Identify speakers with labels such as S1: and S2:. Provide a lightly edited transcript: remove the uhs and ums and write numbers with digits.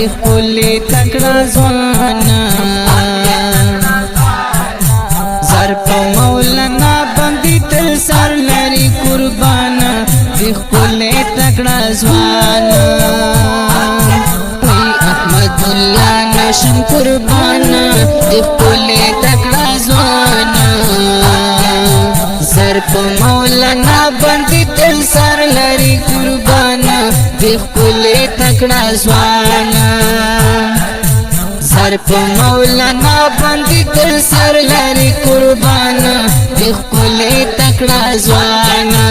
S1: خپلې تکړه ځوانا زر په مولانا باندې تل سر لري قربانا خپلې تکړه ځوانا وی احمد الله نشم قربانا خپلې تکړه ځوانا زر په مولانا باندې تل سر لري قربانا خپلې تکړه ځوانا زر په مولانا باندې تل سر لري قربانا خپلې تکړه ځوانا